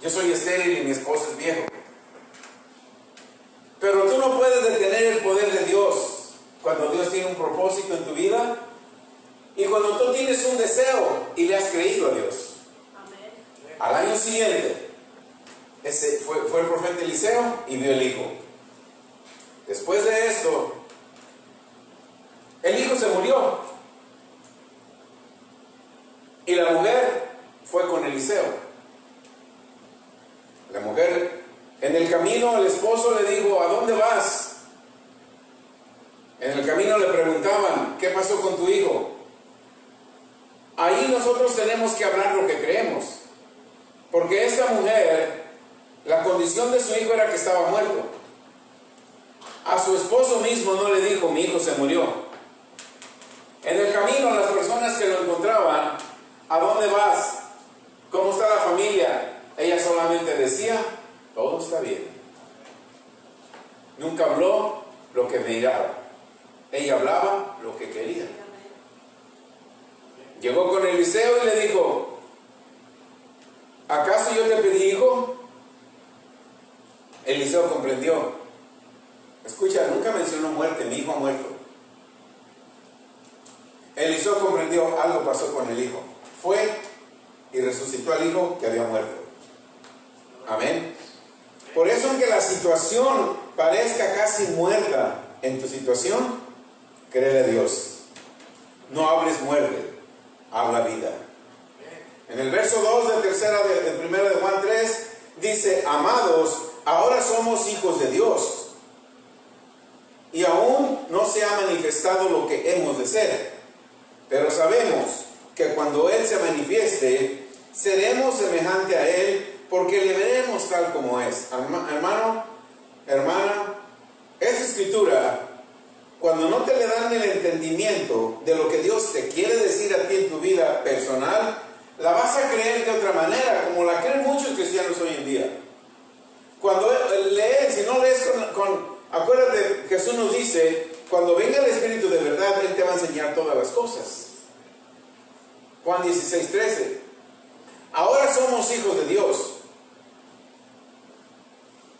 Yo soy estéril y mi esposo es viejo. Pero tú no puedes detener el poder de Dios cuando Dios tiene un propósito en tu vida y cuando tú tienes un deseo y le has creído a Dios. Amén. Al año siguiente, fue el profeta Eliseo y vio el hijo. Después de esto, el hijo se murió y la mujer fue con Eliseo. La mujer, en el camino, el esposo le dijo: ¿a dónde vas? En el camino le preguntaban: ¿qué pasó con tu hijo? Ahí nosotros tenemos que hablar lo que creemos, porque esta mujer, la condición de su hijo era que estaba muerto. A su esposo mismo no le dijo: mi hijo se murió. En el camino, las personas que lo encontraban: ¿a dónde vas? ¿Cómo está la familia? Ella solamente decía: todo está bien. Nunca habló lo que miraba. Ella hablaba lo que quería. Llegó con Eliseo y le dijo: ¿acaso yo te pedí hijo? Eliseo comprendió. Escucha, nunca mencionó muerte, mi hijo ha muerto. Eliseo comprendió, algo pasó con el hijo. Fue y resucitó al hijo que había muerto. Amén. Por eso, aunque la situación parezca casi muerta en tu situación, créele a Dios. No hables muerte, habla vida. En el verso 2 de 1 de Juan 3 dice: amados, ahora somos hijos de Dios y aún no se ha manifestado lo que hemos de ser, pero sabemos que cuando Él se manifieste, seremos semejante a Él, porque le veremos tal como es. Hermano, hermana, esta escritura, cuando no te le dan el entendimiento de lo que Dios te quiere decir a ti en tu vida personal, la vas a creer de otra manera, como la creen muchos cristianos hoy en día. Cuando lees, si no lees acuérdate, Jesús nos dice: cuando venga el Espíritu de verdad, Él te va a enseñar todas las cosas. Juan 16:13. Ahora somos hijos de Dios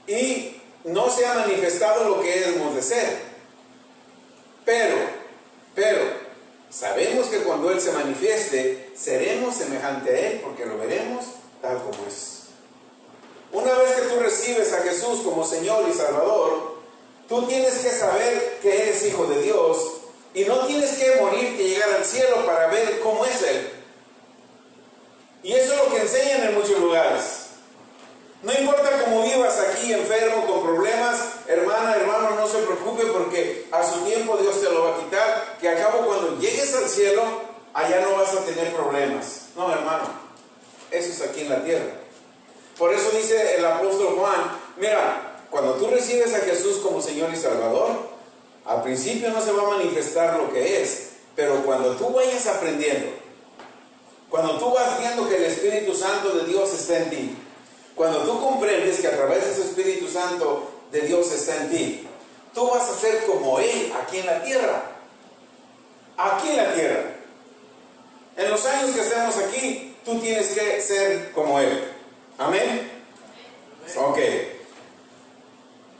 y no se ha manifestado lo que hemos de ser, pero sabemos que cuando Él se manifieste, seremos semejante a Él, porque lo veremos tal como es. Una vez que tú recibes a Jesús como Señor y Salvador, tú tienes que saber que eres hijo de Dios y no tienes que morir y llegar al cielo para ver cómo es Él. Y eso es lo que enseñan en muchos lugares. No importa cómo vivas aquí enfermo, con problemas, hermana, hermano, no se preocupe, porque a su tiempo Dios te lo va a quitar, que al cabo cuando llegues al cielo, allá no vas a tener problemas. No, hermano, eso es aquí en la tierra. Por eso dice el apóstol Juan: mira, cuando tú recibes a Jesús como Señor y Salvador, al principio no se va a manifestar lo que es, pero cuando tú vayas aprendiendo, cuando tú vas viendo que el Espíritu Santo de Dios está en ti, cuando tú comprendes que a través de ese Espíritu Santo de Dios está en ti, tú vas a ser como Él aquí en la tierra. Aquí en la tierra. En los años que estemos aquí, tú tienes que ser como Él. Amén. Ok.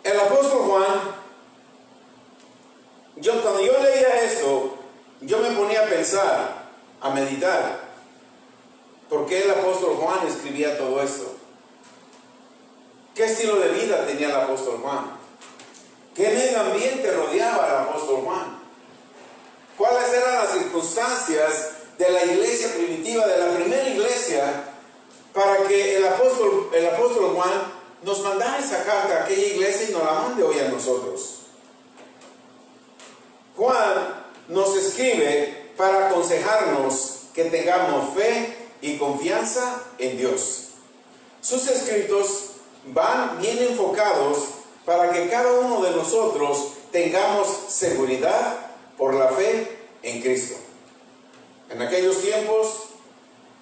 El apóstol Juan, cuando yo leía esto, yo me ponía a pensar, a meditar, ¿por qué el apóstol Juan escribía todo esto? ¿Qué estilo de vida tenía el apóstol Juan? ¿Qué medio ambiente rodeaba al apóstol Juan? ¿Cuáles eran las circunstancias de la iglesia primitiva, de la primera iglesia, para que el apóstol Juan nos mandara esa carta a aquella iglesia y nos la mande hoy a nosotros? Juan nos escribe para aconsejarnos que tengamos fe y confianza en Dios. Sus escritos van bien enfocados para que cada uno de nosotros tengamos seguridad por la fe en Cristo. En aquellos tiempos,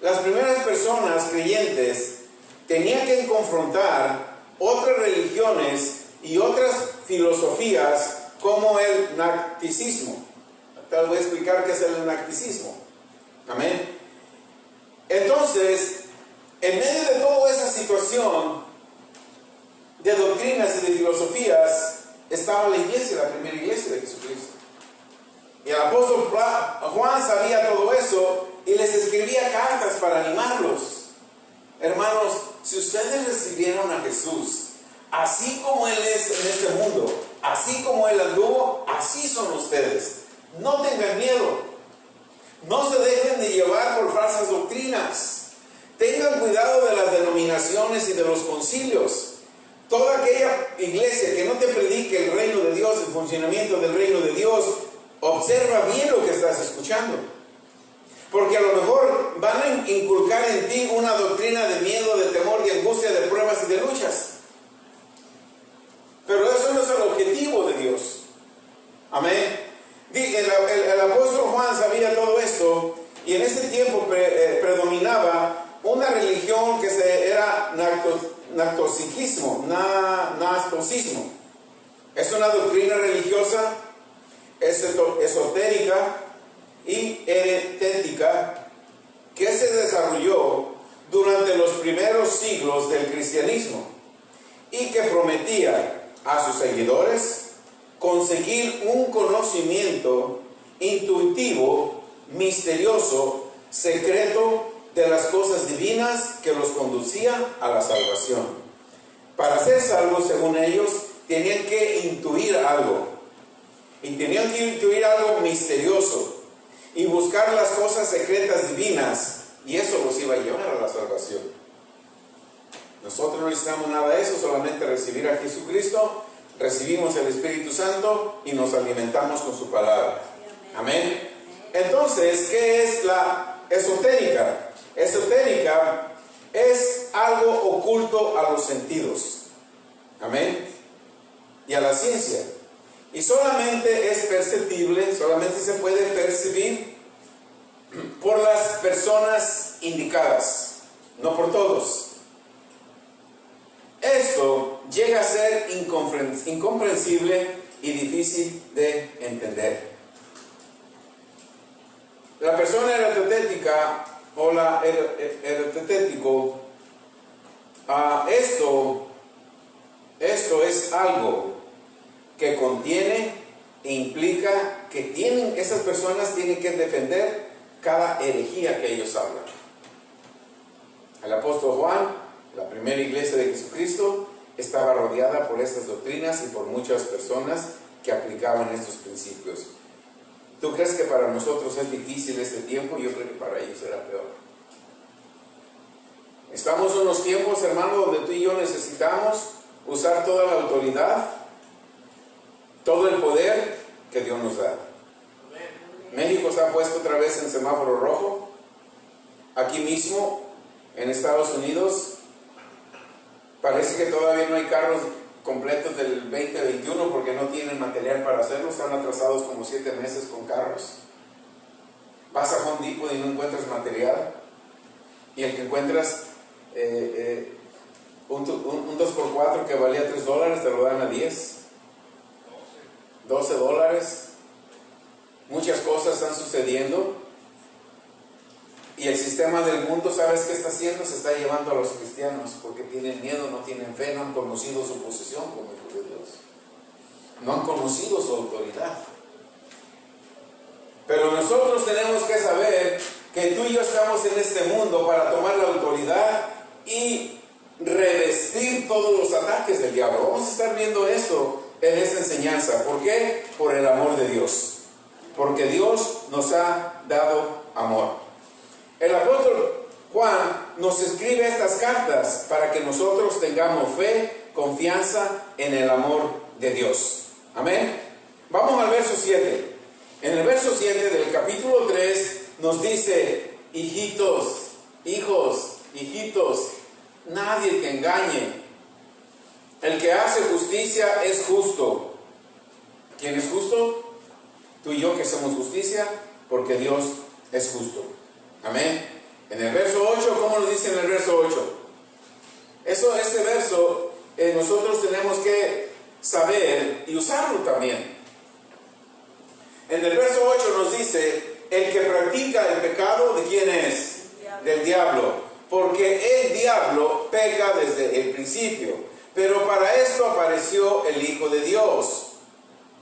las primeras personas creyentes tenían que confrontar otras religiones y otras filosofías como el gnosticismo. Te voy a explicar qué es el gnosticismo. Amén. Entonces, en medio de todas esas situación de doctrinas y de filosofías estaba la iglesia, la primera iglesia de Jesucristo. Y el apóstol Juan sabía todo eso y les escribía cartas para animarlos. Hermanos, si ustedes recibieron a Jesús, así como Él es en este mundo, así como Él anduvo, así son ustedes. No tengan miedo. No se dejen de llevar por falsas doctrinas. Tengan cuidado de las denominaciones y de los concilios. Toda aquella iglesia que no te predique el reino de Dios, el funcionamiento del reino de Dios, observa bien lo que estás escuchando. Porque a lo mejor van a inculcar en ti una doctrina de miedo, de temor, de angustia, de pruebas y de luchas. Pero eso no es el objetivo de Dios. Amén. El apóstol Juan sabía todo esto, y en ese tiempo predominaba una religión que era gnosticismo. Es una doctrina religiosa esotérica y herética que se desarrolló durante los primeros siglos del cristianismo y que prometía a sus seguidores conseguir un conocimiento intuitivo, misterioso, secreto de las cosas divinas que los conducía a la salvación. Para ser salvos, según ellos, tenían que intuir algo. Y tenían que intuir algo misterioso y buscar las cosas secretas divinas, y eso los iba a llevar a la salvación. Nosotros no necesitamos nada de eso, solamente recibir a Jesucristo, recibimos el Espíritu Santo y nos alimentamos con su palabra. Amén. Entonces, ¿qué es la esotérica? Esotérica es algo oculto a los sentidos. Amén. Y a la ciencia. Y solamente es perceptible, solamente se puede percibir por las personas indicadas, no por todos. Esto llega a ser incomprensible y difícil de entender. La persona heretética o la heretético, esto es algo que contiene e implica que esas personas tienen que defender cada herejía que ellos hablan. El apóstol Juan, la primera iglesia de Jesucristo, estaba rodeada por estas doctrinas y por muchas personas que aplicaban estos principios. ¿Tú crees que para nosotros es difícil este tiempo? Yo creo que para ellos será peor. Estamos en unos tiempos, hermano, donde tú y yo necesitamos usar toda la autoridad, todo el poder que Dios nos da. México está puesto otra vez en semáforo rojo. Aquí mismo, en Estados Unidos, parece que todavía no hay carros completos del 2021 porque no tienen material para hacerlo. Están atrasados como 7 meses con carros. Vas a Home Depot y no encuentras material. Y el que encuentras un 2x4 que valía $3 te lo dan a 10. $12. Muchas cosas están sucediendo. Y el sistema del mundo, ¿sabes qué está haciendo? Se está llevando a los cristianos porque tienen miedo, no tienen fe, no han conocido su posesión como hijos de Dios. No han conocido su autoridad. Pero nosotros tenemos que saber que tú y yo estamos en este mundo para tomar la autoridad y revestir todos los ataques del diablo. Vamos a estar viendo esto en esta enseñanza. ¿Por qué? Por el amor de Dios. Porque Dios nos ha dado amor. El apóstol Juan nos escribe estas cartas para que nosotros tengamos fe, confianza en el amor de Dios. Amén. Vamos al verso 7. En el verso 7 del capítulo 3 nos dice: hijitos, hijos, hijitos, nadie te engañe. El que hace justicia es justo. ¿Quién es justo? Tú y yo, que somos justicia, porque Dios es justo. Amén. En el verso 8, ¿cómo lo dice en el verso 8? Este verso nosotros tenemos que saber y usarlo también. En el verso 8 nos dice: el que practica el pecado, ¿de quién es? Del diablo. porque el diablo peca desde el principio. Pero para esto apareció el Hijo de Dios,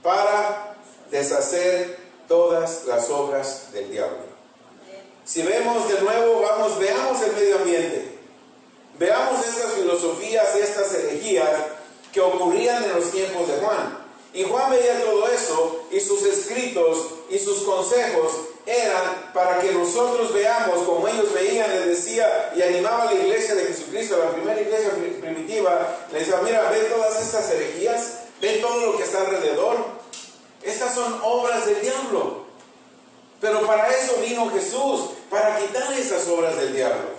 para deshacer todas las obras del diablo. Si vemos de nuevo, veamos el medio ambiente. Veamos estas filosofías, estas herejías que ocurrían en los tiempos de Juan. Y Juan veía todo eso, y sus escritos y sus consejos eran para que nosotros veamos como ellos veían. Les decía y animaba a la iglesia de Jesucristo, la primera iglesia primitiva. Les decía: mira, ven todas estas herejías, ven todo lo que está alrededor. Estas son obras del diablo. Pero para eso vino Jesús, para quitar esas obras del diablo.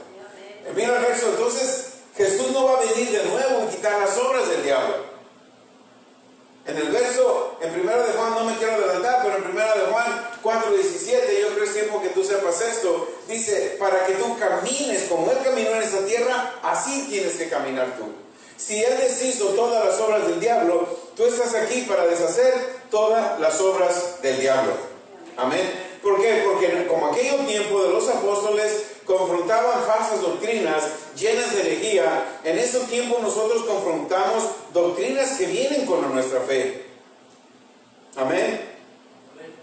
Mira el verso. Entonces Jesús no va a venir de nuevo y quitar las obras del diablo. En el verso, en 1 de Juan, no me quiero adelantar, pero en 1 de Juan 4:17, yo creo que es tiempo que tú sepas esto. Dice: para que tú camines como Él caminó en esta tierra, así tienes que caminar tú. Si Él deshizo todas las obras del diablo, tú estás aquí para deshacer todas las obras del diablo. Amén. ¿Por qué? Porque como aquel tiempo de los apóstoles confrontaban falsas doctrinas llenas de herejía, en ese tiempo nosotros confrontamos doctrinas que vienen con nuestra fe. Amén.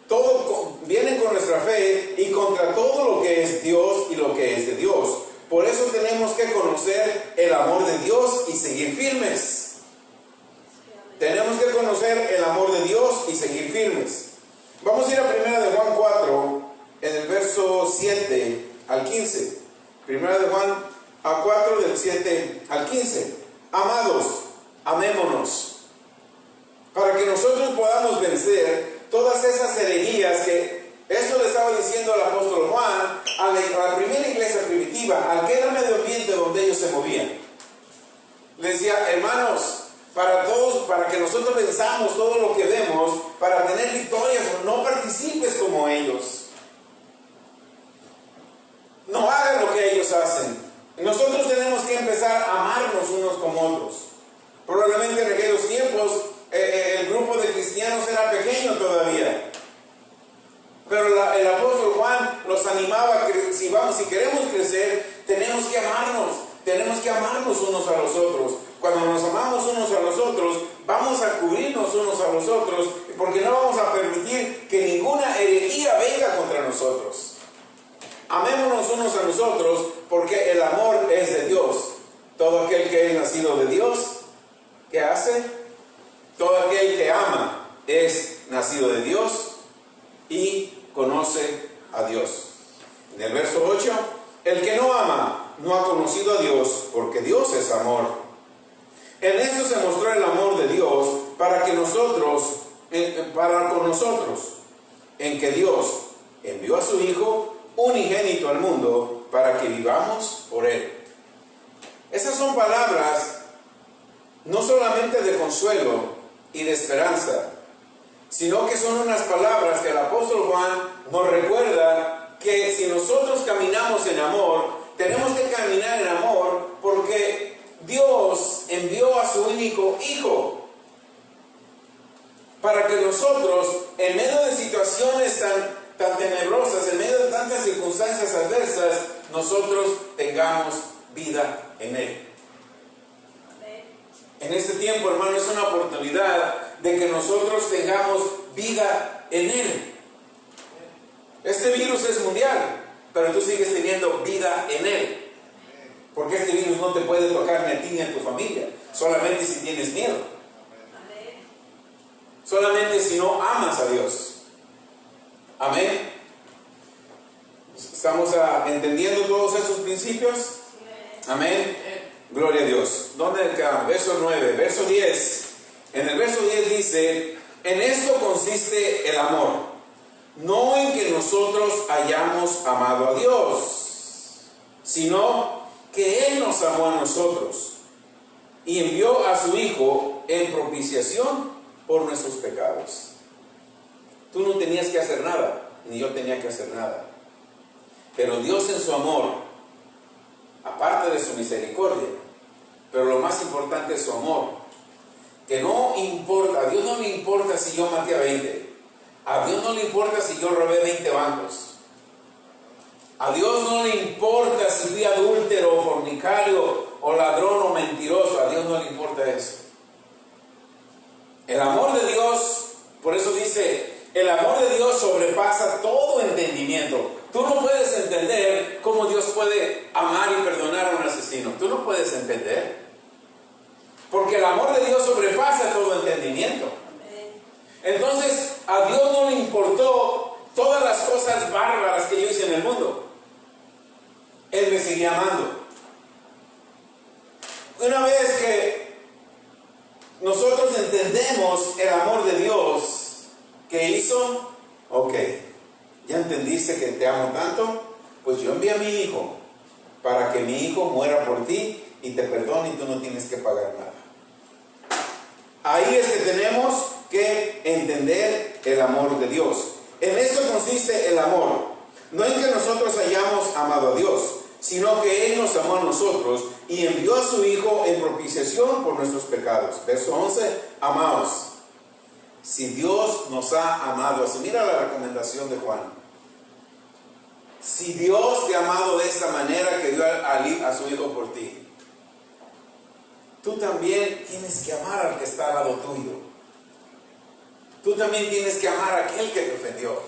Todo vienen con nuestra fe y contra todo lo que es Dios y lo que es de Dios. Por eso tenemos que conocer el amor de Dios y seguir firmes. Tenemos que conocer el amor de Dios y seguir firmes. Vamos a ir a 1 de Juan 4, en el verso 7 al 15. 1 de Juan 4, del 7 al 15. Amados, amémonos, para que nosotros podamos vencer todas esas herejías que esto le estaba diciendo el apóstol Juan a la primera iglesia primitiva, al que era el medio ambiente donde ellos se movían. Le decía: hermanos, para todos, para que nosotros venzamos todo lo que vemos, para tener victorias, no participes como ellos. No hagan lo que ellos hacen. Nosotros tenemos que empezar a amarnos unos como otros. Probablemente en aquellos tiempos el grupo de cristianos era pequeño todavía. Pero el apóstol Juan los animaba que si queremos crecer, tenemos que amarnos unos a los otros. Cuando nos amamos unos a los otros, vamos a cubrirnos unos a los otros, porque no vamos a permitir que ninguna herejía venga contra nosotros. Amémonos unos a los otros, porque el amor es de Dios. Todo aquel que es nacido de Dios, ¿qué hace? Todo aquel que ama es nacido de Dios y conoce a Dios. En el verso 8, el que no ama no ha conocido a Dios, porque Dios es amor. En esto se mostró el amor de Dios para con nosotros, en que Dios envió a su Hijo unigénito al mundo para que vivamos por Él. Esas son palabras no solamente de consuelo y de esperanza, sino que son unas palabras que el apóstol Juan nos recuerda que si nosotros caminamos en amor, tenemos que caminar en amor porque Dios envió a su único Hijo para que nosotros, en medio de situaciones tan tenebrosas, en medio de tantas circunstancias adversas, nosotros tengamos vida en Él. En este tiempo, hermano, es una oportunidad de que nosotros tengamos vida en Él. Este virus es mundial, pero tú sigues teniendo vida en Él. Porque este virus no te puede tocar ni a ti ni a tu familia, solamente si tienes miedo. Solamente si no amas a Dios. Amén. ¿Estamos entendiendo todos esos principios? Amén. Gloria a Dios. ¿Dónde quedamos? Verso 9, verso 10. En el verso 10 dice: en esto consiste el amor, no en que nosotros hayamos amado a Dios, sino que Él nos amó a nosotros y envió a su Hijo en propiciación por nuestros pecados. Tú no tenías que hacer nada, ni yo tenía que hacer nada. Pero Dios en su amor, aparte de su misericordia, pero lo más importante es su amor, que no importa, a Dios no le importa si yo maté a 20, a Dios no le importa si yo robé 20 bancos, a Dios no le importa si fui adúltero o o ladrón o mentiroso. A Dios no le importa eso. El amor de Dios, por eso dice, el amor de Dios sobrepasa todo entendimiento. Tú no puedes entender cómo Dios puede amar y perdonar a un asesino. Tú no puedes entender. Porque el amor de Dios sobrepasa todo entendimiento. Entonces, a Dios no le importó todas las cosas bárbaras que yo hice en el mundo. Él me seguía amando. Una vez que nosotros entendemos el amor de Dios, ¿qué hizo? Ok, ya entendiste que te amo tanto, pues yo envié a mi hijo para que mi hijo muera por ti y te perdone y tú no tienes que pagar nada. Ahí es que tenemos que entender el amor de Dios. En esto consiste el amor, no en que nosotros hayamos amado a Dios, sino que Él nos amó a nosotros y envió a su Hijo en propiciación por nuestros pecados. Verso 11, amaos, si Dios nos ha amado así. Mira la recomendación de Juan. Si Dios te ha amado de esta manera que dio a su Hijo por ti, tú también tienes que amar al que está al lado tuyo. Tú también tienes que amar a aquel que te ofendió.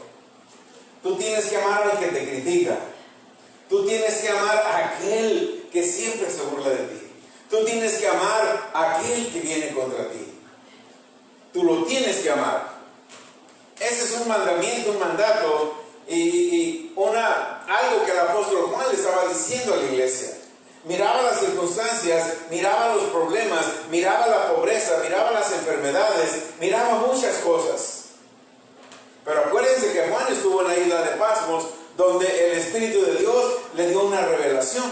Tú tienes que amar al que te critica. Tú tienes que amar a aquel que siempre se burla de ti. Tú tienes que amar a aquel que viene contra ti. Tú lo tienes que amar. Ese es un mandamiento, un mandato y algo que el apóstol Juan le estaba diciendo a la iglesia. Miraba las circunstancias, miraba los problemas, miraba la pobreza, miraba las enfermedades, miraba muchas cosas. Pero acuérdense que Juan estuvo en la isla de Patmos, donde el Espíritu de Dios le dio una revelación.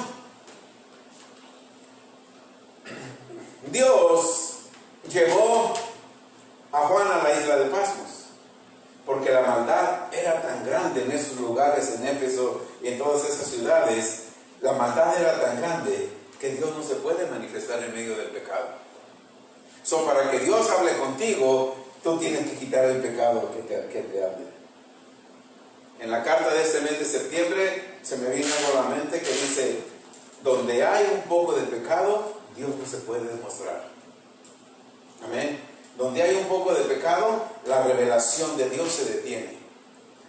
Dios llevó a Juan a la isla de Patmos, porque la maldad era tan grande en esos lugares, en Éfeso y en todas esas ciudades. La maldad era tan grande que Dios no se puede manifestar en medio del pecado. Para que Dios hable contigo, tú tienes que quitar el pecado que te hable. En la carta de este mes de septiembre se me vino algo a la mente que dice: donde hay un poco de pecado, Dios no se puede demostrar. Amén. Donde hay un poco de pecado, la revelación de Dios se detiene.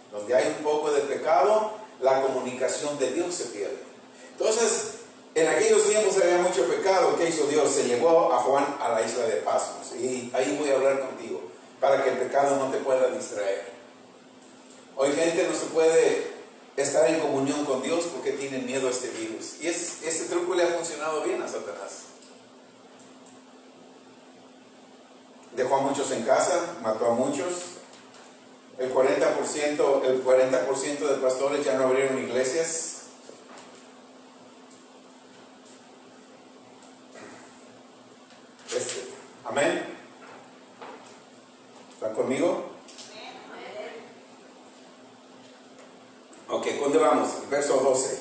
Donde hay un poco de pecado, la comunicación de Dios se pierde. Entonces, en aquellos tiempos había mucho pecado. ¿Qué hizo Dios? Se llevó a Juan a la isla de Patmos. Y ahí voy a hablar contigo, para que el pecado no te pueda distraer. Hoy gente no se puede estar en comunión con Dios porque tienen miedo a este virus. Y este truco le ha funcionado bien a Satanás. Dejó a muchos en casa, mató a muchos. El 40% de pastores ya no abrieron iglesias. Amén. ¿Están conmigo? Ok, ¿dónde vamos? Verso 12.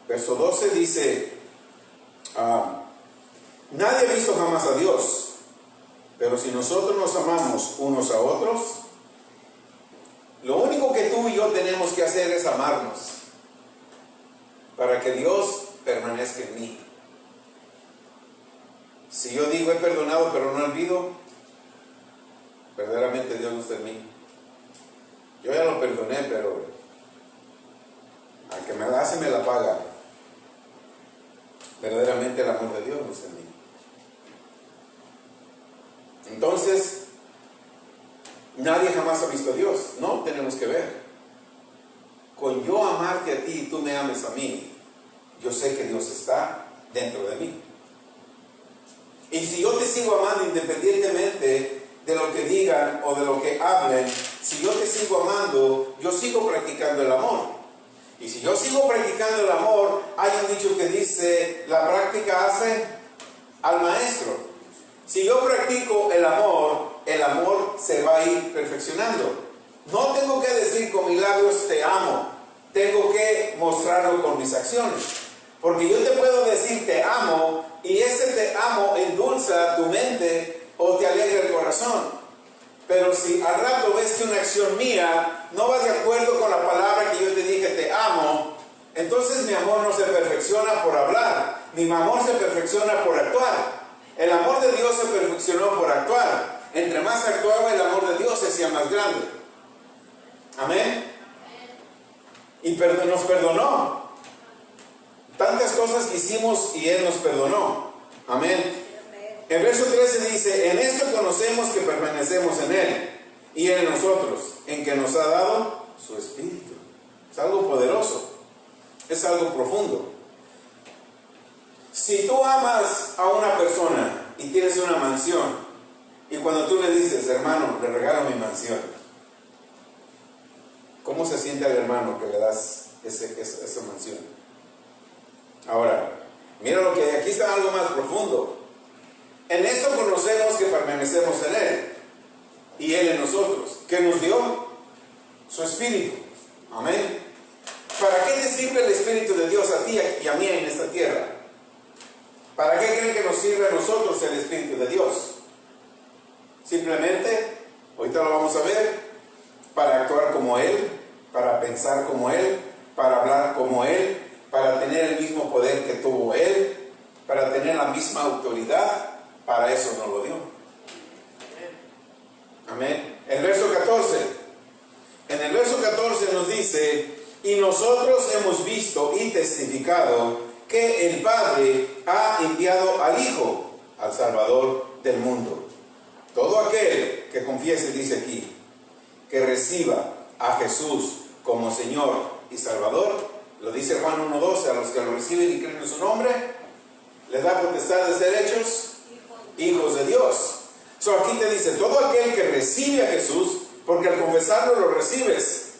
Verso 12 dice: nadie ha visto jamás a Dios, pero si nosotros nos amamos unos a otros, lo único que tú y yo tenemos que hacer es amarnos, para que Dios permanezca en mí. Si yo digo he perdonado pero no olvido, verdaderamente Dios no está en mí. Yo ya lo perdoné, pero al que me la hace me la paga. Verdaderamente el amor de Dios no está en mí. Entonces, nadie jamás ha visto a Dios. No tenemos que ver. Con yo amarte a ti y tú me ames a mí, yo sé que Dios está dentro de mí. Y si yo te sigo amando independientemente de lo que digan o de lo que hablen, si yo te sigo amando, yo sigo practicando el amor. Y si yo sigo practicando el amor, hay un dicho que dice: la práctica hace al maestro. Si yo practico el amor se va a ir perfeccionando. No tengo que decir con mis labios te amo, tengo que mostrarlo con mis acciones. Porque yo te puedo decir te amo, y ese te amo endulza tu mente o te alegra el corazón. Pero si al rato ves que una acción mía no va de acuerdo con la palabra que yo te dije te amo, entonces perfecciona por hablar, mi amor se perfecciona por actuar. El amor de Dios se perfeccionó por actuar. Entre más actuaba, el amor de Dios se hacía más grande. Amén. Y nos perdonó. Tantas cosas que hicimos y Él nos perdonó. Amén. El verso 13 dice: en esto conocemos que permanecemos en Él y Él en nosotros, en que nos ha dado su Espíritu. Es algo poderoso, es algo profundo. Si tú amas a una persona y tienes una mansión, y cuando tú le dices: hermano, le regalo mi mansión, ¿cómo se siente al hermano que le das esa mansión? Ahora, mira lo que aquí está, algo más profundo. En esto conocemos que permanecemos en Él y Él en nosotros, que nos dio su Espíritu. Amén. ¿Para qué te sirve el Espíritu de Dios a ti y a mí en esta tierra? ¿Para qué creen que nos sirve a nosotros el Espíritu de Dios? Simplemente, ahorita lo vamos a ver, para actuar como Él, para pensar como Él, para hablar como Él, para tener el mismo poder que tuvo Él, para tener la misma autoridad. Para eso nos lo dio. Amén. El verso 14. En el verso 14 nos dice: y nosotros hemos visto y testificado que el Padre ha enviado al Hijo, al Salvador del mundo. Todo aquel que confiese, dice aquí, que reciba a Jesús como Señor y Salvador, lo dice Juan 1:12, a los que lo reciben y creen en su nombre, les da potestad de ser hechos hijos de Dios. Aquí te dice: todo aquel que recibe a Jesús, porque al confesarlo lo recibes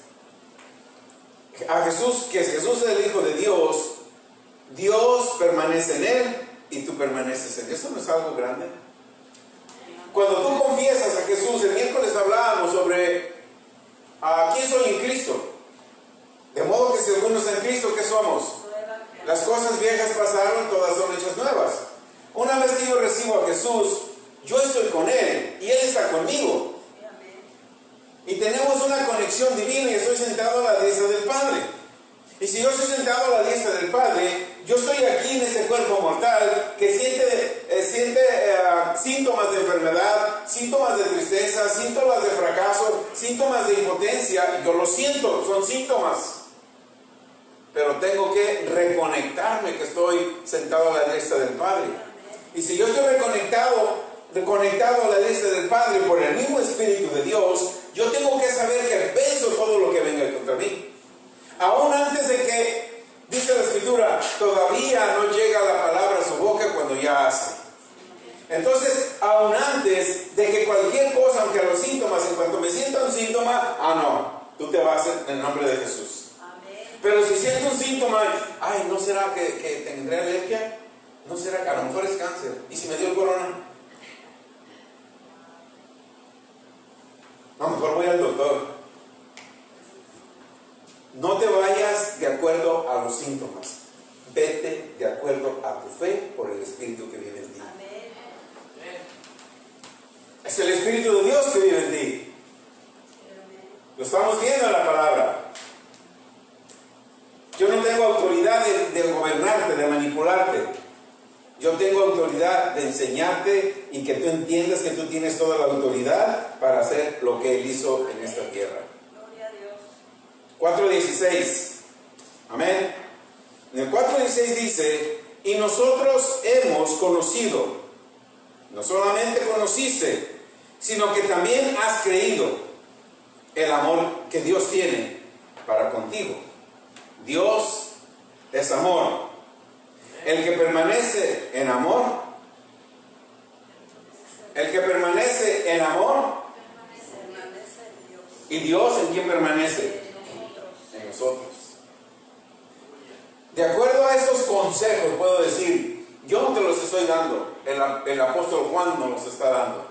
a Jesús, que Jesús es el Hijo de Dios, Dios permanece en Él y tú permaneces en Él. ¿Eso no es algo grande? Cuando tú confiesas a Jesús, el miércoles hablábamos sobre quién soy en Cristo. De modo que si alguno está en Cristo, ¿qué somos? Las cosas viejas pasaron, todas son hechas nuevas. Una vez que yo recibo a Jesús, yo estoy con Él y Él está conmigo. Y tenemos una conexión divina y estoy sentado a la diestra del Padre. Y si yo estoy sentado a la diestra del Padre, yo estoy aquí en este cuerpo mortal que siente síntomas de enfermedad, síntomas de tristeza, síntomas de fracaso, síntomas de impotencia. Yo lo siento, son síntomas. Pero tengo que reconectarme que estoy sentado a la diestra del Padre. Y si yo estoy reconectado a la diestra del Padre por el mismo Espíritu de Dios, yo tengo que saber que venzo todo lo que venga contra mí. Aún antes de que, dice la Escritura, todavía no llega la palabra a su boca cuando ya hace. Entonces, aún antes de que cualquier cosa, aunque los síntomas, en cuanto me sienta un síntoma, no, tú te vas en el nombre de Jesús. Pero si siento un síntoma, ¿no será que tendré alergia? ¿No será que a lo mejor es cáncer? ¿Y si me dio el corona? A lo mejor voy al doctor. No te vayas de acuerdo a los síntomas. Vete de acuerdo a tu fe por el Espíritu que vive en ti. Es el Espíritu de Dios que vive en ti. Lo estamos viendo en la palabra. Yo no tengo autoridad de gobernarte, de manipularte. Yo tengo autoridad de enseñarte y que tú entiendas que tú tienes toda la autoridad para hacer lo que Él hizo en esta tierra. 4:16. Amén. En el 4:16 dice: y nosotros hemos conocido, no solamente conociste, sino que también has creído el amor que Dios tiene para contigo. Dios es amor. El que permanece en amor, ¿y Dios en quién permanece? En nosotros. De acuerdo a estos consejos, puedo decir, yo no te los estoy dando, el apóstol Juan nos los está dando,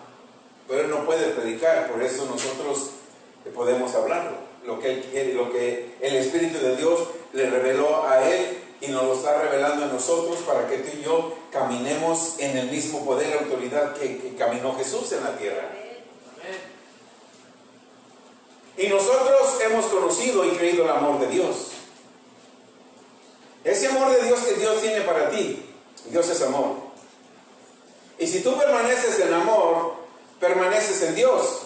pero él no puede predicar, por eso nosotros podemos hablarlo, lo que él quiere, lo que el Espíritu de Dios le reveló a él y nos lo está revelando a nosotros para que tú y yo caminemos en el mismo poder y autoridad que caminó Jesús en la tierra. Y nosotros hemos conocido y creído el amor de Dios. Ese amor de Dios que Dios tiene para ti. Dios es amor. Y si tú permaneces en amor, permaneces en Dios.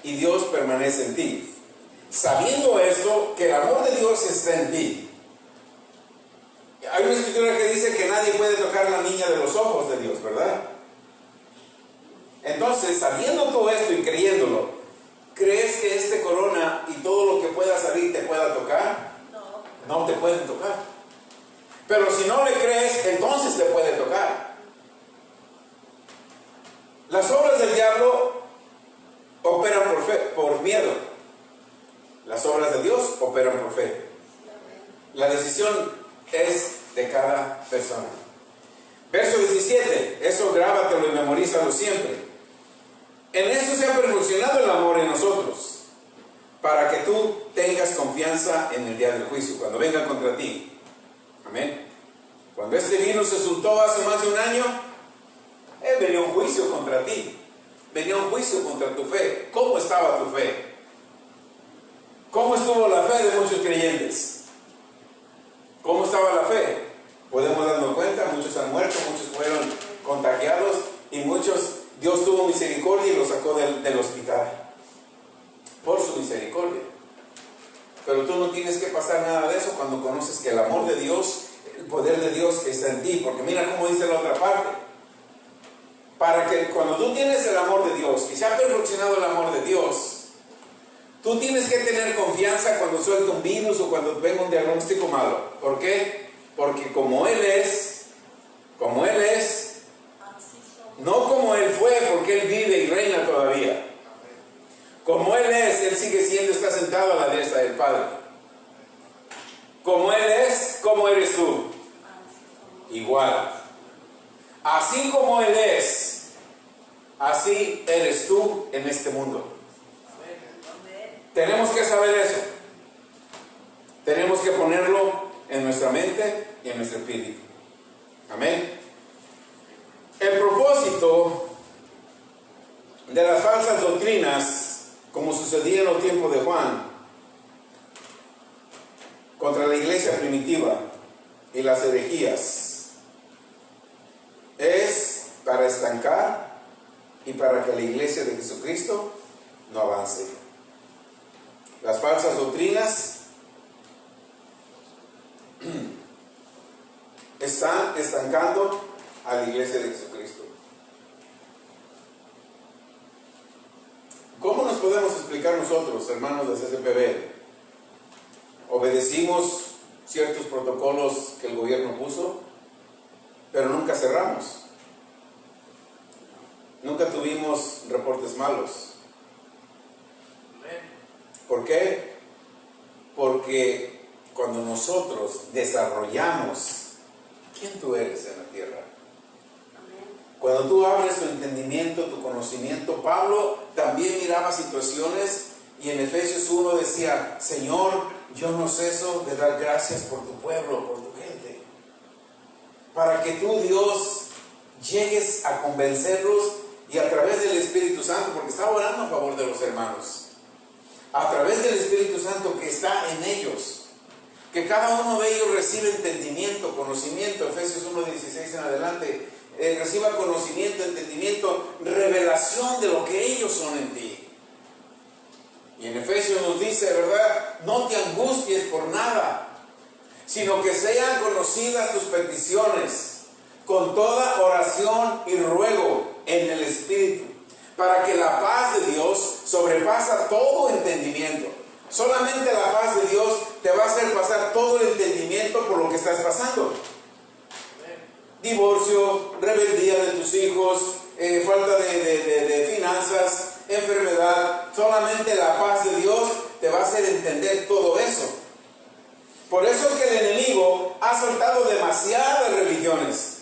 Y Dios permanece en ti. Sabiendo esto, que el amor de Dios está en ti. Hay una escritura que dice que nadie puede tocar la niña de los ojos de Dios, ¿verdad? Entonces, sabiendo todo esto y creyéndolo, ¿crees que este corona y todo lo que pueda salir te pueda tocar? No te pueden tocar. Pero si no le crees, entonces te puede tocar. Las obras del diablo operan por fe, por miedo. Las obras de Dios operan por fe. La decisión es de cada persona. Verso 17, eso grábatelo y memorízalo siempre. En eso se ha perfeccionado el amor en nosotros, para que tú tengas confianza en el día del juicio, cuando venga contra ti. Amén. Cuando este virus se soltó hace más de un año, venía un juicio contra ti. Venía un juicio contra tu fe. ¿Cómo estaba tu fe? ¿Cómo estuvo la fe de muchos creyentes? ¿Cómo estaba la fe? Podemos darnos cuenta, muchos han muerto, muchos fueron contagiados y muchos, Dios tuvo misericordia y los sacó del hospital. Por su misericordia. Pero tú no tienes que pasar nada de eso cuando conoces que el amor de Dios, el poder de Dios está en ti. Porque mira cómo dice la otra parte. Para que cuando tú tienes el amor de Dios, que se ha perfeccionado el amor de Dios, tú tienes que tener confianza cuando suelta un virus o cuando venga un diagnóstico malo. ¿Por qué? Porque como Él es, no como Él fue, porque Él vive y reina todavía. Como Él es, Él sigue siendo, está sentado a la diestra del Padre. Como Él es, ¿cómo eres tú? Igual. Así como Él es, así eres tú en este mundo. Tenemos que saber eso. Tenemos que ponerlo en nuestra mente y en nuestro espíritu. Amén. El propósito de las falsas doctrinas, como sucedía en los tiempos de Juan, contra la iglesia primitiva y las herejías, es para estancar y para que la iglesia de Jesucristo no avance. Las falsas doctrinas están estancando a la iglesia de Jesucristo. ¿Cómo nos podemos explicar nosotros, hermanos de CCPB? Obedecimos ciertos protocolos que el gobierno puso, pero nunca cerramos. Nunca tuvimos reportes malos. ¿Por qué? Porque cuando nosotros desarrollamos quién tú eres en la tierra, cuando tú abres tu entendimiento, tu conocimiento, Pablo también miraba situaciones y en Efesios 1 decía: Señor, yo no ceso de dar gracias por tu pueblo, por tu gente, para que tú, Dios, llegues a convencerlos y a través del Espíritu Santo, porque estaba orando a favor de los hermanos, a través del Espíritu Santo que está en ellos, que cada uno de ellos recibe entendimiento, conocimiento. Efesios 1:16 en adelante, reciba conocimiento, entendimiento, revelación de lo que ellos son en ti. Y en Efesios nos dice, ¿verdad? No te angusties por nada, sino que sean conocidas tus peticiones con toda oración y ruego en el Espíritu, para que la paz de Dios sobrepasa todo entendimiento. Solamente la paz de Dios te va a hacer pasar todo el entendimiento por lo que estás pasando. Divorcio, rebeldía de tus hijos, falta de finanzas, enfermedad. Solamente la paz de Dios te va a hacer entender todo eso. Por eso es que el enemigo ha soltado demasiadas religiones,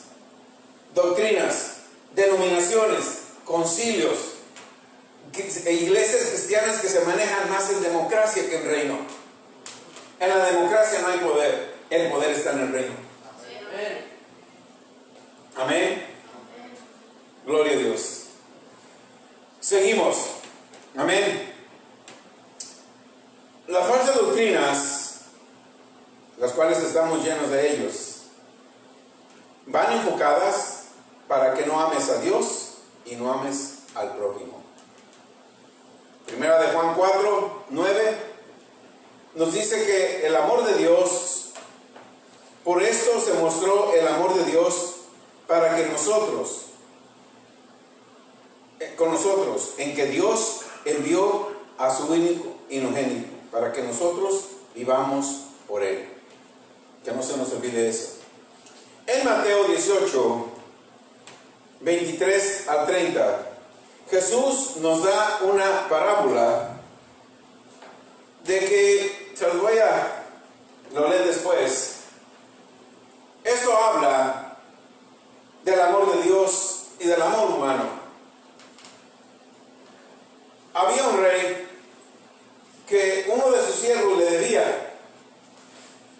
doctrinas, denominaciones, concilios, iglesias cristianas que se manejan más en democracia que en reino. En la democracia no hay poder, el poder está en el reino. Amén. Gloria a Dios. Seguimos. Amén. Las falsas doctrinas, las cuales estamos llenos de ellos, van enfocadas para que no ames a Dios y no ames al prójimo. Primera de Juan 4, 9 nos dice que el amor de Dios, por esto se mostró el amor de Dios para que nosotros, en que Dios envió a su único unigénito, para que nosotros vivamos por Él. Que no se nos olvide eso. En Mateo 18, 23 al 30, Jesús nos da una parábola de que, se los voy a leer después. Esto habla del amor de Dios y del amor humano. Había un rey que uno de sus siervos le debía.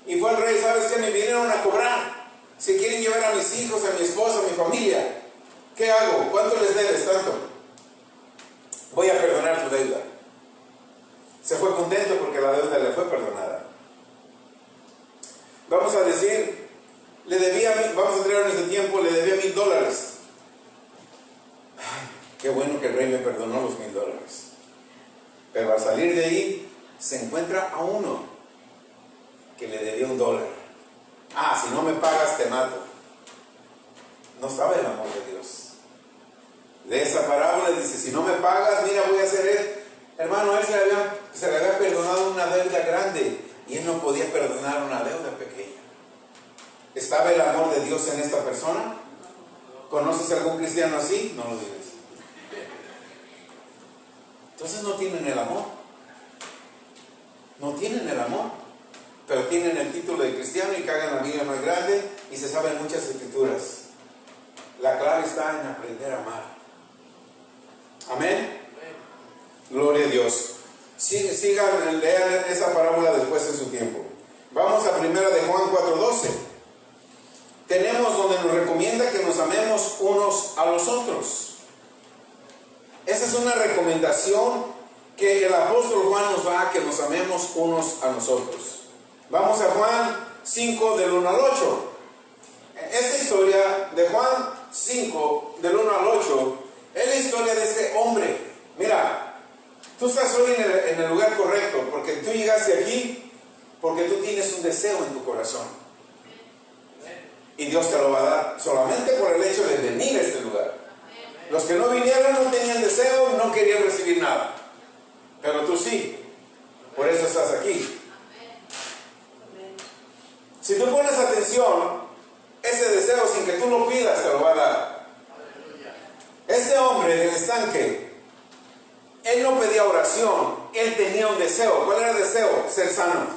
Y fue el rey: ¿sabes qué? Me vinieron a cobrar. Si quieren llevar a mis hijos, a mi esposa, a mi familia, ¿qué hago? ¿Cuánto les debes? Tanto. Voy a perdonar tu deuda. Se fue contento porque la deuda le fue perdonada. Vamos a decir, le debía, vamos a entrar en este tiempo, le debía $1,000. Ay, qué bueno que el rey me perdonó los $1,000. Pero al salir de ahí, se encuentra a uno que le debía $1. Ah, si no me pagas, te mato. No sabe el amor de Dios. De esa parábola dice: si no me pagas, mira, voy a hacer esto. Hermano, él se le había perdonado una deuda grande y él no podía perdonar una deuda pequeña. ¿Estaba el amor de Dios en esta persona? ¿Conoces a algún cristiano así? No lo digas. Entonces no tienen el amor. No tienen el amor, pero tienen el título de cristiano y cagan la Biblia más grande y se saben muchas escrituras. La clave está en aprender a amar. Amén. Gloria a Dios. Sigan, lean esa parábola después en su tiempo. Vamos a primera de Juan 4:12. Tenemos donde nos recomienda que nos amemos unos a los otros. Esa es una recomendación que el apóstol Juan nos da, que nos amemos unos a nosotros. Vamos a Juan 5 del 1 al 8. Esta historia de Juan 5 del 1 al 8 es la historia de este hombre. Mira, tú estás hoy en el lugar correcto, porque tú llegaste aquí porque tú tienes un deseo en tu corazón. Y Dios te lo va a dar solamente por el hecho de venir a este lugar. Los que no vinieron no tenían deseo, no querían recibir nada. Pero tú sí. Por eso estás aquí. Si tú pones atención, ese deseo, sin que tú lo pidas, te lo va a dar. Ese hombre del estanque, él no pedía oración, él tenía un deseo. ¿Cuál era el deseo? Ser sano.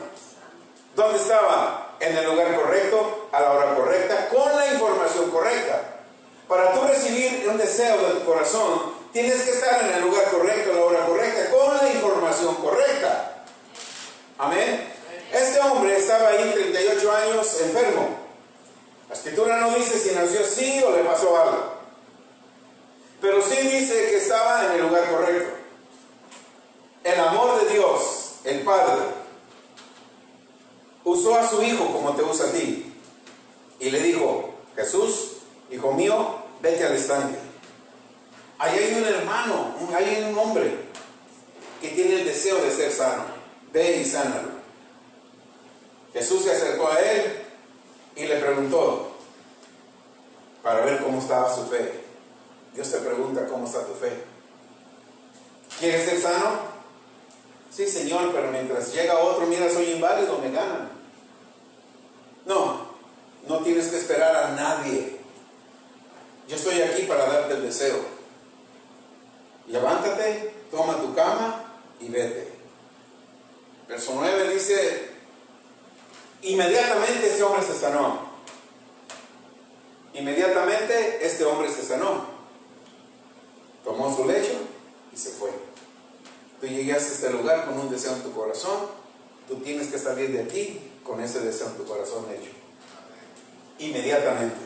¿Dónde estaba? En el lugar correcto, a la hora correcta, con la información correcta. Para tú recibir un deseo de tu corazón, tienes que estar en el lugar correcto, a la hora correcta, con la información correcta. Amén. Este hombre estaba ahí 38 años enfermo. La escritura no dice si nació así o le pasó algo, pero sí dice que estaba en el lugar correcto. El amor de Dios, el Padre, usó a su hijo como te usa a ti y le dijo: Jesús, hijo mío, vete al estanque. Ahí hay un hermano, ahí hay un hombre que tiene el deseo de ser sano. Ve y sánalo. Jesús se acercó a él y le preguntó para ver cómo estaba su fe. Dios te pregunta: ¿cómo está tu fe? ¿Quieres ser sano? Sí, Señor, pero mientras llega otro, mira, soy inválido, me ganan. No tienes que esperar a nadie. Yo estoy aquí para darte el deseo. Levántate, toma tu cama y vete. Verso 9 dice: inmediatamente este hombre se sanó. Inmediatamente este hombre se sanó. Tomó su lecho y se fue. Tú llegaste a este lugar con un deseo en tu corazón. Tú tienes que salir de aquí con ese deseo en tu corazón hecho. Inmediatamente.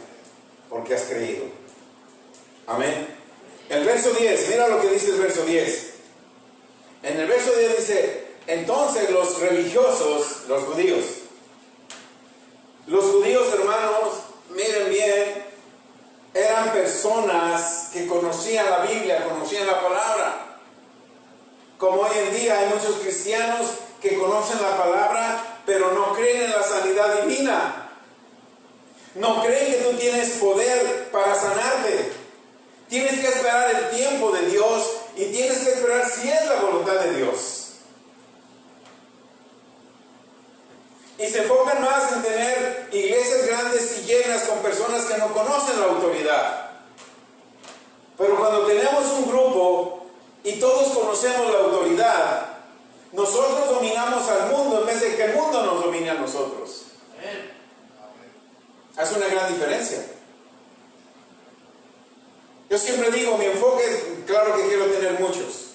Porque has creído. Amén. El verso 10, mira lo que dice el verso 10. En el verso 10 dice: entonces los religiosos, los judíos, hermanos, miren bien, no creen en la sanidad divina. No creen que tú tienes poder para sanarte. Tienes que esperar el tiempo de Dios y tienes que esperar si es la voluntad de Dios. Y se enfocan más en tener iglesias grandes y llenas con personas que no conocen la autoridad. Pero cuando tenemos un grupo y todos conocemos la autoridad, nosotros dominamos al mundo en vez de que el mundo nos domine a nosotros. Hace una gran diferencia. Yo siempre digo, mi enfoque es, claro que quiero tener muchos.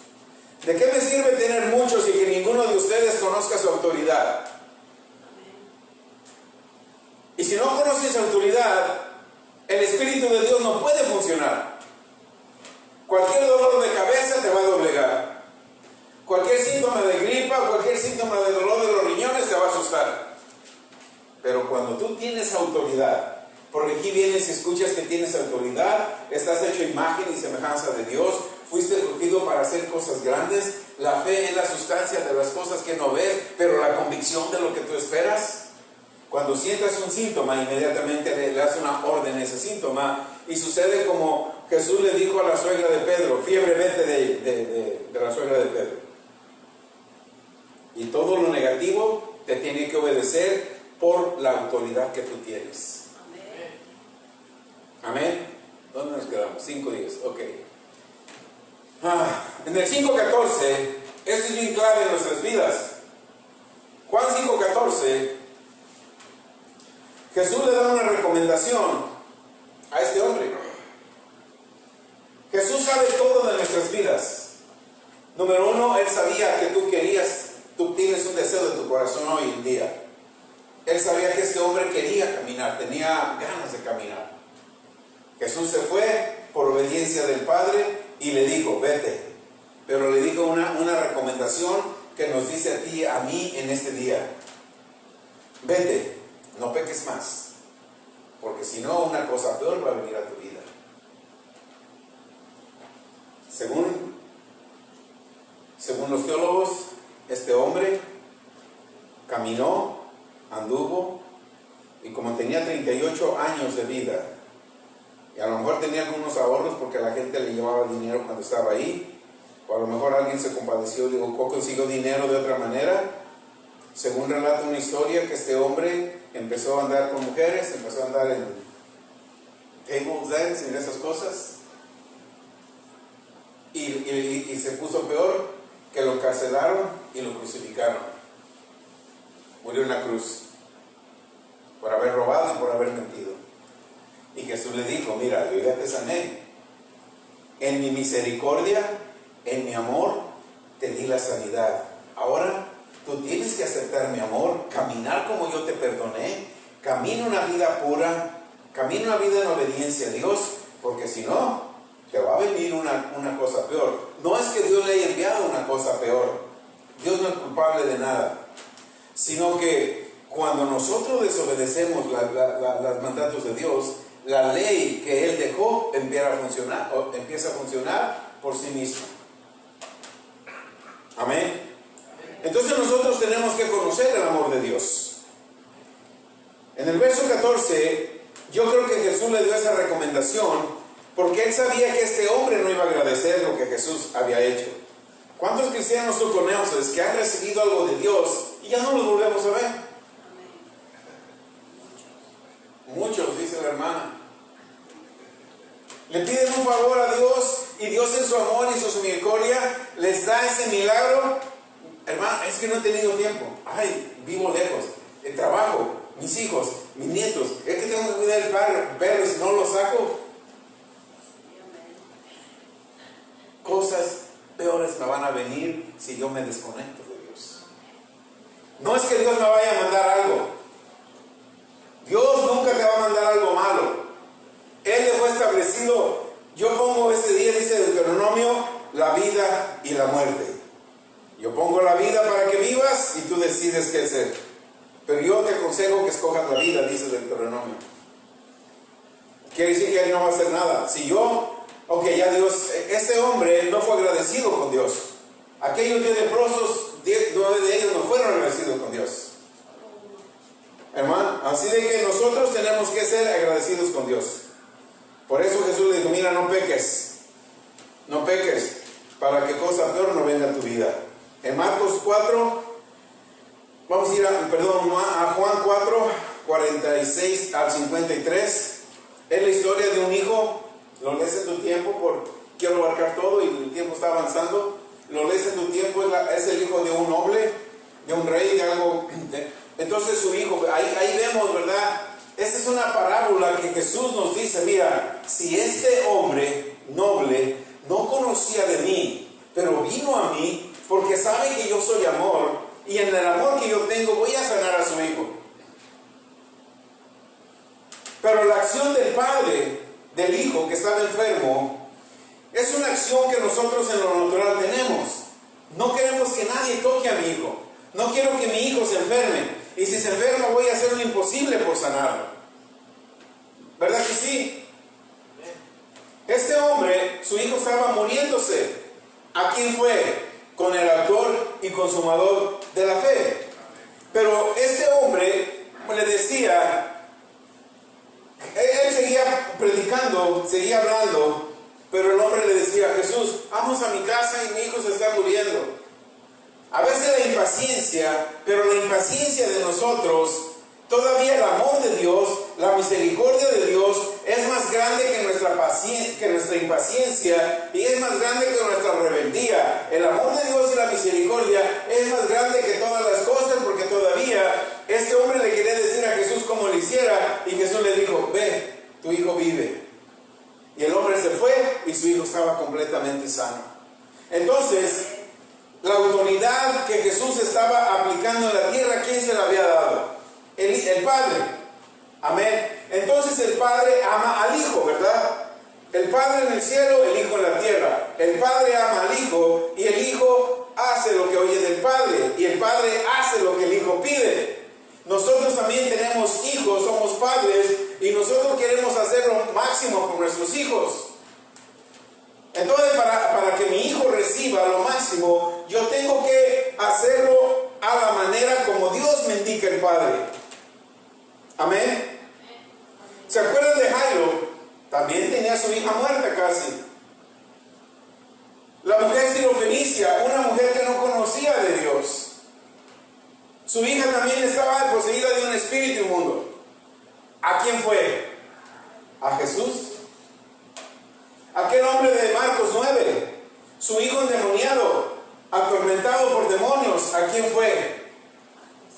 ¿De qué me sirve tener muchos y que ninguno de ustedes conozca su autoridad? Y si no conoces autoridad, el Espíritu de Dios no puede funcionar. Cualquier dolor de cabeza te va a doblegar. Cualquier síntoma de gripa, cualquier síntoma de dolor de los riñones te va a asustar. Pero cuando tú tienes autoridad, porque aquí vienes y escuchas que tienes autoridad, estás hecho imagen y semejanza de Dios, fuiste escogido para hacer cosas grandes, la fe es la sustancia de las cosas que no ves, pero la convicción de lo que tú esperas. Cuando sientas un síntoma, inmediatamente le das una orden a ese síntoma, y sucede como Jesús le dijo a la suegra de Pedro, fiebre vete de la suegra de Pedro. Y todo lo negativo te tiene que obedecer por la autoridad que tú tienes. Amén. ¿Dónde nos quedamos? 5:10. Ok. En el 5:14, esto es bien clave en nuestras vidas. Juan 5:14, Jesús le da una recomendación a este hombre. Jesús sabe todo de nuestras vidas. Número uno, Él sabía que tú tienes un deseo de tu corazón hoy en día. Él sabía que este hombre quería caminar, tenía ganas de caminar. Jesús se fue por obediencia del Padre y le dijo, vete. Pero le dijo una recomendación que nos dice a ti, a mí en este día. Vete, no peques más, porque si no, una cosa peor va a venir a tu vida. Según los teólogos, este hombre caminó, anduvo, y como tenía 38 años de vida, y a lo mejor tenía algunos ahorros porque la gente le llevaba dinero cuando estaba ahí, o a lo mejor alguien se compadeció y dijo, consiguió dinero de otra manera. Según relata una historia que este hombre empezó a andar con mujeres, empezó a andar en table dance, en esas cosas, y se puso peor, que lo encarcelaron y lo crucificaron. Murió en la cruz por haber robado y por haber mentido. Y Jesús le dijo, mira, yo ya te sané. En mi misericordia, en mi amor, te di la sanidad. Ahora tú tienes que aceptar mi amor, caminar como yo te perdoné, camina una vida pura, camina una vida en obediencia a Dios, porque si no, te va a venir una cosa peor. No es que Dios le haya enviado una cosa peor. Dios no es culpable de nada. Sino que cuando nosotros desobedecemos los mandatos de Dios, la ley que Él dejó empieza a funcionar por sí misma. Amén. Entonces nosotros tenemos que conocer el amor de Dios. En el verso 14, yo creo que Jesús le dio esa recomendación porque Él sabía que este hombre no iba a agradecer lo que Jesús había hecho. ¿Cuántos cristianos tú conoces que han recibido algo de Dios y ya no los volvemos a ver? Muchos, dice la hermana. Le piden un favor a Dios y Dios en su amor y su misericordia les da ese milagro. Hermano, es que no he tenido tiempo. Ay, vivo lejos. El trabajo, mis hijos, mis nietos. Es que tengo que cuidar el perro y si no lo saco, cosas peores me van a venir si yo me desconecto de Dios. No es que Dios me vaya a mandar algo. Dios nunca te va a mandar algo malo. Él dejó establecido, yo pongo ese día, dice Deuteronomio, la vida y la muerte. Yo pongo la vida para que vivas y tú decides qué hacer. Pero yo te aconsejo que escojas la vida, dice Deuteronomio. Quiere decir que Él no va a hacer nada. Si yo, ya Dios, ese hombre no fue agradecido con Dios. Aquellos 10 leprosos, 9 de ellos no fueron agradecidos con Dios. Hermano, así de que nosotros tenemos que ser agradecidos con Dios. Por eso Jesús le dijo, mira, no peques, para que cosa peor no venga a tu vida. En Marcos 4, vamos a ir a Juan 4, 46 al 53. Es la historia de un hijo. Lo lees en tu tiempo, quiero abarcar todo y el tiempo está avanzando. Lo lees en tu tiempo, es el hijo de un noble, de un rey, de algo. Entonces su hijo, ahí vemos, ¿verdad? Esta es una parábola que Jesús nos dice, mira, si este hombre noble no conocía de mí, pero vino a mí porque sabe que yo soy amor, y en el amor que yo tengo voy a sanar a su hijo. Pero la acción del padre, del hijo que estaba enfermo, es una acción que nosotros en lo natural tenemos. No queremos que nadie toque a mi hijo. No quiero que mi hijo se enferme. Y si se enferma voy a hacer lo imposible por sanarlo. ¿Verdad que sí? Este hombre, su hijo estaba muriéndose. ¿A quién fue? Con el autor y consumador de la fe. Pero este hombre le decía, él seguía predicando, seguía hablando, pero el hombre le decía, Jesús, vamos a mi casa y mi hijo se está muriendo. A veces la impaciencia, pero la impaciencia de nosotros, todavía el amor de Dios, la misericordia de Dios es más grande que nuestra impaciencia, y es más grande que nuestra rebeldía. El amor de Dios y la misericordia es más grande que todas las cosas, porque todavía este hombre le quería decir a Jesús cómo lo hiciera, y Jesús le dijo, ve, tu hijo vive. Y el hombre se fue y su hijo estaba completamente sano. Entonces, la autoridad que Jesús estaba aplicando en la tierra, ¿quién se la había dado? El Padre. Amén. Entonces el Padre ama al Hijo, ¿verdad? El Padre en el cielo, el Hijo en la tierra. El Padre ama al Hijo y el Hijo hace lo que oye del Padre, y el Padre hace lo que el Hijo pide. Nosotros también tenemos hijos, somos padres, y nosotros queremos hacer lo máximo con nuestros hijos. Entonces, para que mi hijo reciba lo máximo, yo tengo que hacerlo a la manera como Dios me indica el Padre. Amén. ¿Se acuerdan de Jairo? También tenía a su hija muerta casi. La mujer sirofenicia, una mujer que no conocía de Dios. Su hija también estaba poseída de un espíritu inmundo. ¿A quién fue? A Jesús. Aquel hombre de Marcos 9, su hijo endemoniado, atormentado por demonios, ¿a quién fue?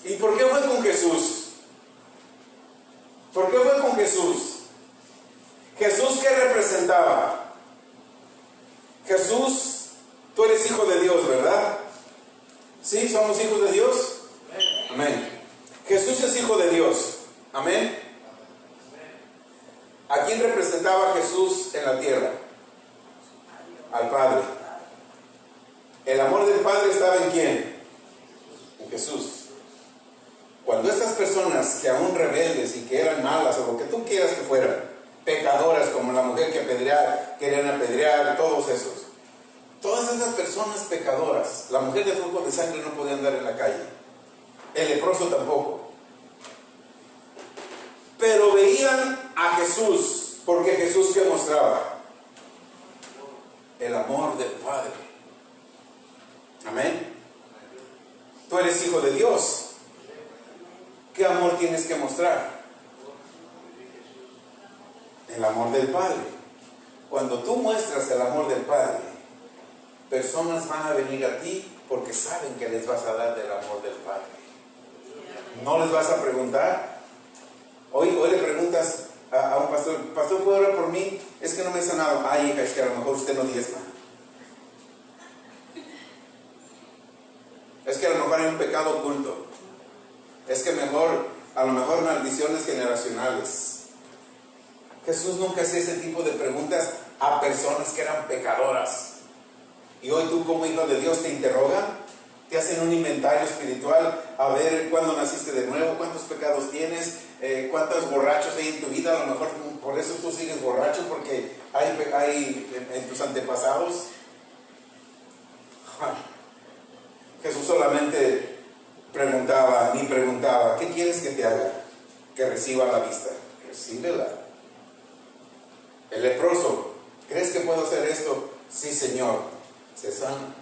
¿Y por qué fue con Jesús? ¿Por qué fue con Jesús? ¿Jesús qué representaba? Jesús, tú eres hijo de Dios, ¿verdad? ¿Sí? ¿Somos hijos de Dios? Amén. Jesús es hijo de Dios. Amén. ¿A quién representaba Jesús en la tierra? Al Padre. El amor del Padre estaba ¿en quién? En Jesús. Cuando estas personas que aún rebeldes y que eran malas o lo que tú quieras que fueran, pecadoras como la mujer que querían apedrear, todos esos, todas esas personas pecadoras, la mujer de flujo de sangre no podía andar en la calle, el leproso tampoco, pero veían a Jesús, porque Jesús ¿qué mostraba? El amor del Padre. Amén. Tú eres hijo de Dios. ¿Qué amor tienes que mostrar? El amor del Padre. Cuando tú muestras el amor del Padre, personas van a venir a ti porque saben que les vas a dar del amor del Padre. No les vas a preguntar. Hoy le preguntas a un pastor, ¿puede orar por mí? Es que no me he sanado. Ay, hija, es que a lo mejor usted no diezma. Es que a lo mejor hay un pecado oculto. Es que a lo mejor maldiciones generacionales. Jesús nunca hacía ese tipo de preguntas a personas que eran pecadoras. Y hoy tú como hijo de Dios te interrogan, te hacen un inventario espiritual, a ver cuándo naciste de nuevo, cuántos pecados tienes, cuántos borrachos hay en tu vida. A lo mejor por eso tú sigues borracho, porque hay en tus antepasados. Jesús solamente ni preguntaba, ¿qué quieres que te haga? Que reciba la vista. Recíbela. El leproso, ¿crees que puedo hacer esto? Sí, Señor. Se sana.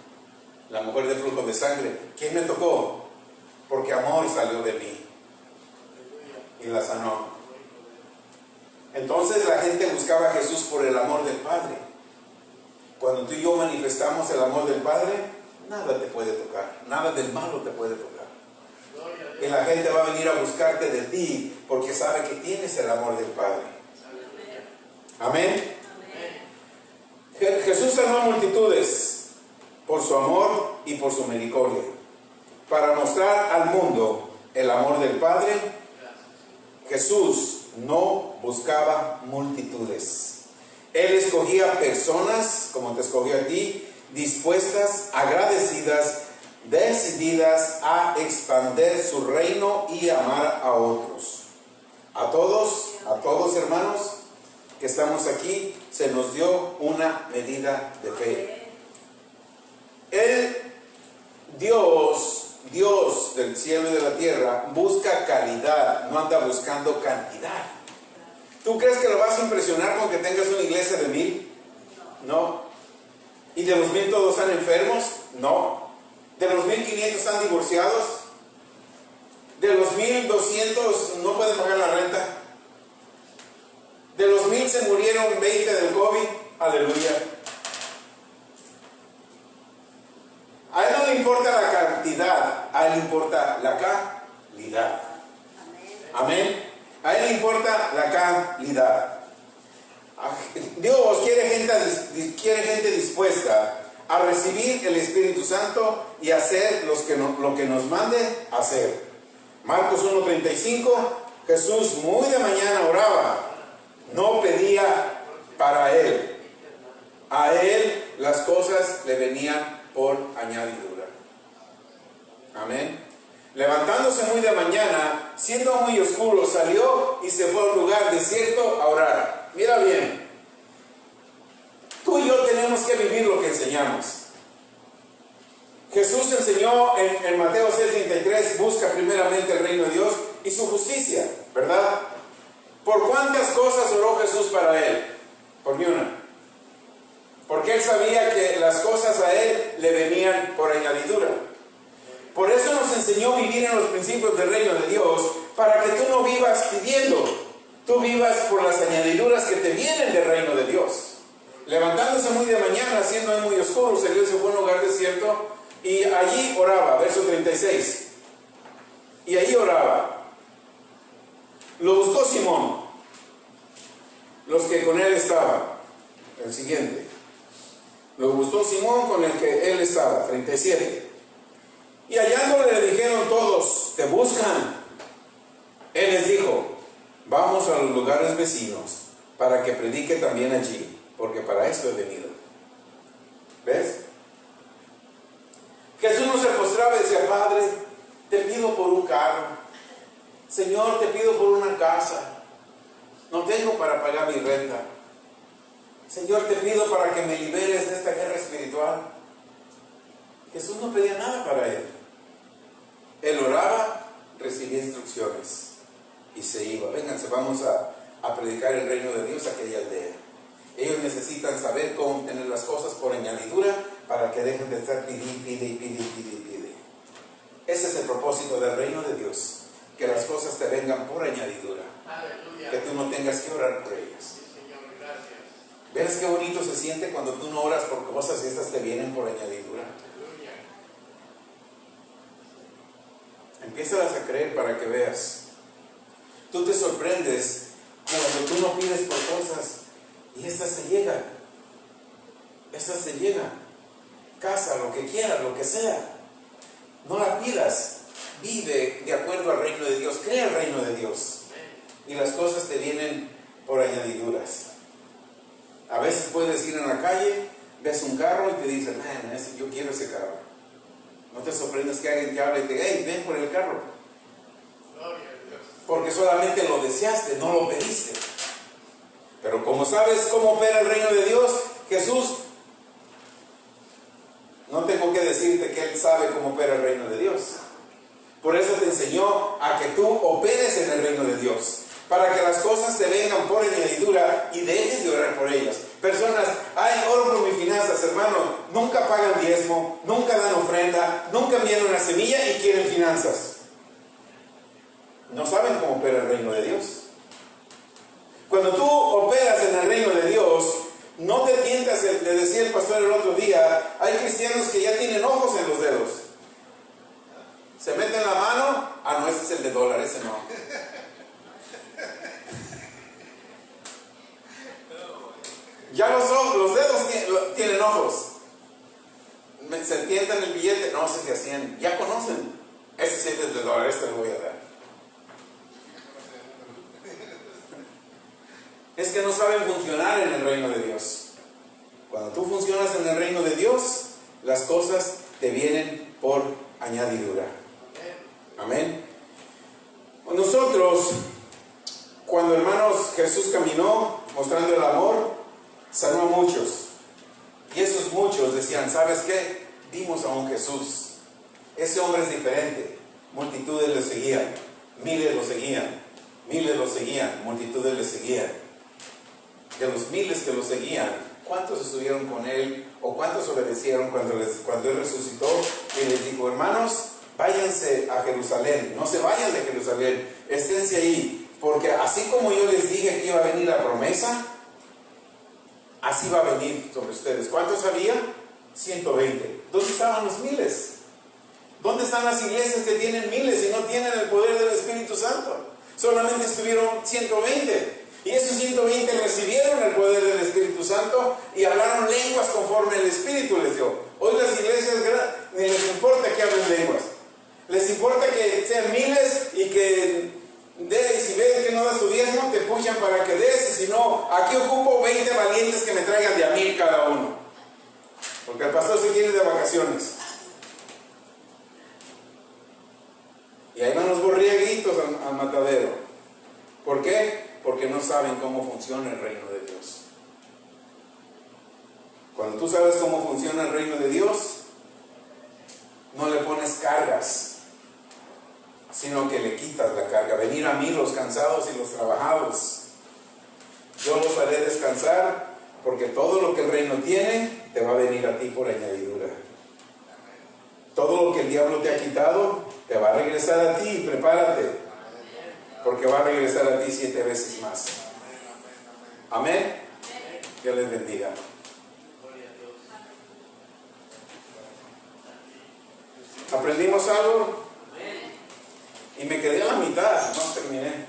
La mujer de flujo de sangre, ¿quién me tocó? Porque amor salió de mí. Y la sanó. Entonces la gente buscaba a Jesús por el amor del Padre. Cuando tú y yo manifestamos el amor del Padre, nada te puede tocar, nada del malo te puede tocar. Y la gente va a venir a buscarte de ti porque sabe que tienes el amor del Padre. Amén. Jesús sanó a multitudes por su amor y por su misericordia, para mostrar al mundo el amor del Padre. Jesús no buscaba multitudes. Él escogía personas, como te escogió a ti, dispuestas, agradecidas, decididas a expandir su reino y amar a otros. A todos hermanos que estamos aquí, se nos dio una medida de fe. Dios del cielo y de la tierra busca calidad, no anda buscando cantidad. ¿Tú crees que lo vas a impresionar con que tengas una iglesia de 1000? No. ¿Y de los 1000 todos están enfermos? No. ¿De los 1500 están divorciados? ¿De los 1200 no pueden pagar la renta? ¿De los 1000 se murieron 20 del COVID? Aleluya. A él no le importa la cantidad, a él le importa la calidad. Amén. A él le importa la calidad. Dios quiere gente dispuesta a recibir el Espíritu Santo y hacer lo que nos mande hacer. Marcos 1:35, Jesús muy de mañana oraba, no pedía para él. A él las cosas le venían por añadidura. Amén. Levantándose muy de mañana, siendo muy oscuro, salió y se fue a un lugar desierto a orar. Mira bien, tú y yo tenemos que vivir lo que enseñamos. Jesús enseñó en Mateo 6:33, busca primeramente el reino de Dios y su justicia, ¿verdad? ¿Por cuántas cosas oró Jesús para él? Por ni una. Porque él sabía que las cosas a él le venían por añadidura. Por eso nos enseñó vivir en los principios del reino de Dios, para que tú no vivas pidiendo, tú vivas por las añadiduras que te vienen del reino de Dios. Levantándose muy de mañana, siendo muy oscuro, salió y se fue a un lugar desierto y allí oraba, verso 36. Y allí oraba. Lo buscó Simón, los que con él estaban. El siguiente. Lo buscó Simón con el que él estaba, 37. Y hallándole le dijeron todos, te buscan. Él les dijo, vamos a los lugares vecinos para que predique también allí, porque para esto he venido. ¿Ves? Jesús no se postraba y decía, Padre, te pido por un carro. Señor, te pido por una casa. No tengo para pagar mi renta. Señor, te pido para que me liberes de esta guerra espiritual. Jesús no pedía nada para él. Él oraba, recibía instrucciones y se iba. Vénganse, vamos a predicar el reino de Dios a aquella aldea. Ellos necesitan saber cómo tener las cosas por añadidura para que dejen de estar pide. Ese es el propósito del reino de Dios, que las cosas te vengan por añadidura. Aleluya. Que tú no tengas que orar por ellas. Sí, Señor, gracias. ¿Ves qué bonito se siente cuando tú no oras por cosas y estas te vienen por añadidura? Aleluya. Empiézalas a creer para que veas. Tú te sorprendes cuando tú no pides por cosas y estas se llegan. Estas se llegan. Casa, lo que quieras, lo que sea. No la pidas. Vive de acuerdo al reino de Dios. Crea el reino de Dios. Y las cosas te vienen por añadiduras. A veces puedes ir en la calle, ves un carro y te dicen, yo quiero ese carro. No te sorprendas que alguien te hable y te diga, hey, ven por el carro. Porque solamente lo deseaste, no lo pediste. Pero como sabes cómo opera el reino de Dios, Jesús, no tengo que decirte que Él sabe cómo opera el reino de Dios. te vengan por añadidura y dejes de orar por ellas. Personas, ay, oro por mis finanzas, hermano, nunca pagan diezmo, nunca dan ofrenda, nunca envían una semilla y quieren finanzas. No saben cómo opera el reino de Dios. Cuando tú operas en el reino de Dios, no te tientas, le decía el pastor el otro día, hay cristianos que ya tienen ojos en los dedos. Se meten la mano, no, ese es el de dólar, ese no. Ya los dedos tienen ojos. Se tientan el billete, no, ese es de 100. Ya conocen, ese sí es de dólar, este lo voy a dar. Es que no saben funcionar en el reino de Dios. Cuando tú funcionas en el reino de Dios, las cosas te vienen por añadidura. Amén. Nosotros, cuando hermanos Jesús caminó mostrando el amor, sanó a muchos. Y esos muchos decían, ¿sabes qué? Vimos a un Jesús. Ese hombre es diferente. Multitudes le seguían. Miles lo seguían. Miles lo seguían. Multitudes le seguían. De los miles que lo seguían, ¿cuántos estuvieron con él? ¿O cuántos obedecieron cuando él resucitó? Y les dijo, hermanos, váyanse a Jerusalén. No se vayan de Jerusalén. Esténse ahí. Porque así como yo les dije que iba a venir la promesa, así va a venir sobre ustedes. ¿Cuántos había? 120. ¿Dónde estaban los miles? ¿Dónde están las iglesias que tienen miles y no tienen el poder del Espíritu Santo? Solamente estuvieron 120. Y esos 120 recibieron el poder del Espíritu Santo y hablaron lenguas conforme el Espíritu les dio. Hoy las iglesias ni les importa que hablen lenguas. Les importa que sean miles y que des, si ven que no das tu diezmo, te puchan para que des. Y si no, aquí ocupo 20 valientes que me traigan de a 1000 cada uno. Porque el pastor se quiere de vacaciones. Y ahí van los borreguitos al matadero. ¿Por qué? Porque no saben cómo funciona el reino de Dios. Cuando tú sabes cómo funciona el reino de Dios, no le pones cargas, sino que le quitas la carga. Venir a mí los cansados y los trabajados, yo los haré descansar, porque todo lo que el reino tiene, te va a venir a ti por añadidura. Todo lo que el diablo te ha quitado, te va a regresar a ti. Prepárate, porque va a regresar a ti 7 veces más. Amén. Dios les bendiga. ¿Aprendimos algo? Y me quedé a la mitad, no terminé.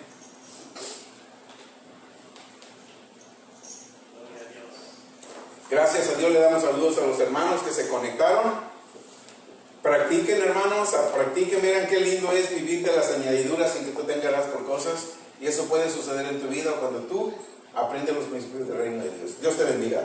Gracias a Dios le damos saludos a los hermanos que se conectaron. Practiquen, hermanos, practiquen, miren qué lindo es vivir de las añadiduras sin que tú tengas por cosas. Y eso puede suceder en tu vida cuando tú aprendes los principios del reino de Dios. Dios te bendiga.